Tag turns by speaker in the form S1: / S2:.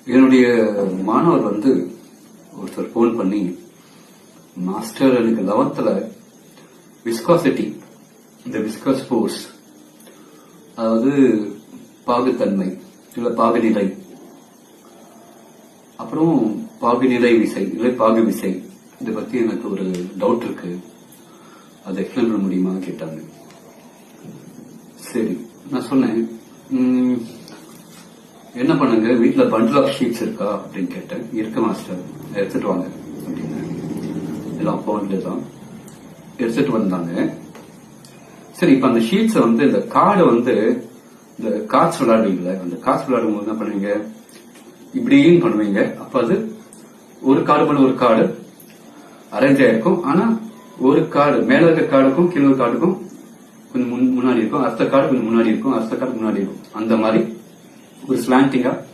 S1: என்னுடைய மாணவர் ஒருத்தர் போன் பண்ணி, மாஸ்டர் எனக்கு 11th விஸ்காசிட்டி, இந்த விஸ்கஸ் ஃபோர்ஸ், அதாவது பாகுத்தன்மை இல்ல பாகுநிலை, அப்புறம் பாகுநிலை விசை இல்லை பாகு விசை, இதை பத்தி எனக்கு ஒரு டவுட் இருக்கு, அதை எக்ஸ்பிளைன் பண்ண முடியுமா கேட்டாங்க. சரி, நான் சொன்னேன், என்ன பண்ணுங்க, வீட்டுல பண்டில் ஆஃப் ஷீட்ஸ் இருக்கா அப்படின்னு கேட்டேன். இருக்கு மாஸ்டர், எடுத்துட்டு வாங்க அப்படின்னு. எல்லாம் போன்ல தான் எடுத்துட்டு வந்தாங்க. சரி, இப்ப அந்த ஷீட்ஸ் இந்த கார்டு இந்த கார்ட்ஸ் விளையாடுவீங்களா, அந்த கார்ட்ஸ் விளையாடும் போது என்ன பண்ணுவீங்க, இப்படின்னு பண்ணுவீங்க. அப்ப அது ஒரு கார்டு மேல ஒரு கார்டு அரேஞ்ச் ஆயிருக்கும். ஆனா ஒரு கார்டு மேல இருக்க கார்டுக்கும் கீழே இருக்க கார்டுக்கும் கொஞ்சம் முன்னாடி இருக்கும், அடுத்த கார்டு கொஞ்சம் முன்னாடி இருக்கும், அடுத்த கார்டு முன்னாடி இருக்கும். அந்த மாதிரி ஒரு ஸ்லாண்டிங்கா